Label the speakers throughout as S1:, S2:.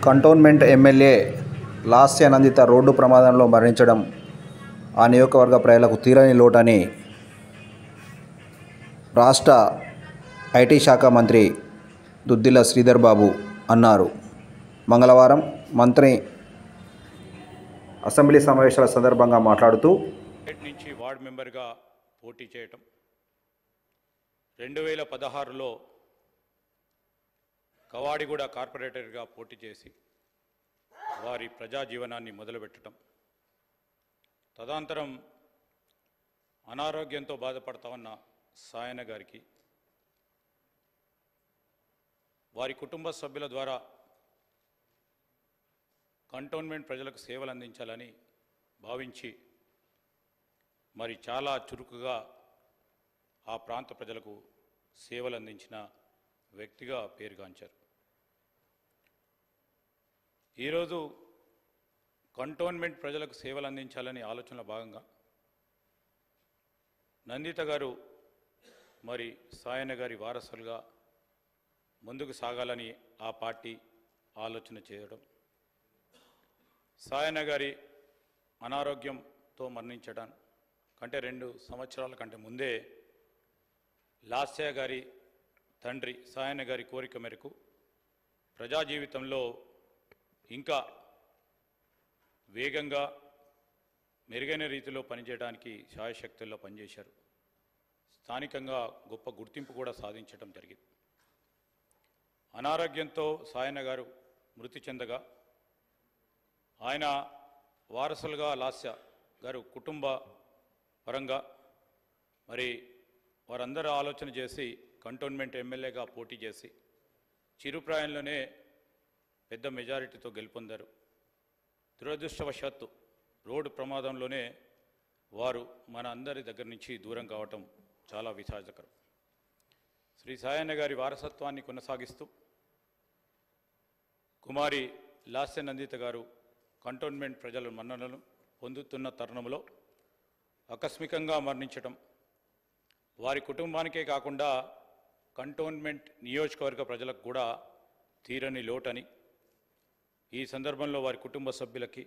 S1: Cantonment MLA Lasya Nanditha road ప్రమాదంలో మరణించడం ఆ నియోజకవర్గ ప్రజలకు తీరని లోటని రాష్ట్ర ఐటీ శాఖ మంత్రి దుద్దిల్ల శ్రీధర్ బాబు అన్నారు. మంగళవారం మంత్రి అసెంబ్లీ సమావేశాల సందర్భంగా మాట్లాడుతూ
S2: నుంచి వార్డు మెంబర్గా పోటీ చేయటం, 2016లో కవాడిగూడ కార్పొరేటర్గా పోటీ చేసి వారి ప్రజా జీవనాన్ని మొదలుపెట్టడం, తదనంతరం అనారోగ్యంతో బాధపడతా ఉన్న సాయన గారికి వారి కుటుంబ సభ్యుల ద్వారా కంటోన్మెంట్ ప్రజలకు సేవలు అందించాలని భావించి మరి చాలా చురుకుగా ఆ ప్రాంత ప్రజలకు సేవలు అందించిన వ్యక్తిగా పేరుగాంచారు. ఈరోజు కంటోన్మెంట్ ప్రజలకు సేవలు అందించాలని ఆలోచనలో భాగంగా నందిత గారు మరి సాయన గారి వారసులుగా ముందుకు సాగాలని ఆ పార్టీ ఆలోచన చేయడం, సాయన గారి అనారోగ్యంతో మరణించడం కంటే 2 సంవత్సరాల కంటే ముందే లాస్య గారి తండ్రి సాయన గారి కోరిక మేరకు ప్రజా జీవితంలో ఇంకా వేగంగా మెరుగైన రీతిలో పనిచేయడానికి శాయశక్తుల్లో పనిచేశారు. స్థానికంగా గొప్ప గుర్తింపు కూడా సాధించడం జరిగింది. అనారోగ్యంతో సాయన గారు మృతి చెందగా ఆయన వారసులుగా లాస్య గారు కుటుంబ పరంగా మరి వారందరూ ఆలోచన చేసి కంటోన్మెంట్ ఎమ్మెల్యేగా పోటీ చేసి చిరుప్రాయంలోనే పెద్ద మెజారిటీతో గెలుపొందారు. దురదృష్టవశాత్తు రోడ్డు ప్రమాదంలోనే వారు మన అందరి దగ్గర నుంచి దూరం కావటం చాలా విషాదకరం. శ్రీ సాయన్న గారి వారసత్వాన్ని కొనసాగిస్తూ కుమారి లాస్య నందిత గారు కంటోన్మెంట్ ప్రజల మన్ననలను పొందుతున్న తరుణంలో ఆకస్మికంగా మరణించడం వారి కుటుంబానికే కాకుండా కంటోన్మెంట్ నియోజకవర్గ ప్రజలకు కూడా తీరని లోటని ఈ సందర్భంలో వారి కుటుంబ సభ్యులకి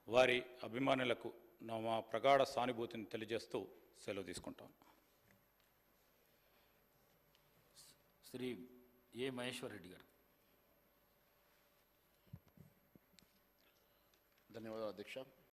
S2: వారి అభిమానులకు మా ప్రగాఢ సానుభూతిని తెలియజేస్తూ సెలవు తీసుకుంటాం.
S3: శ్రీ ఏ మహేశ్వర్ రెడ్డి గారు.
S4: ధన్యవాదాలు అధ్యక్ష.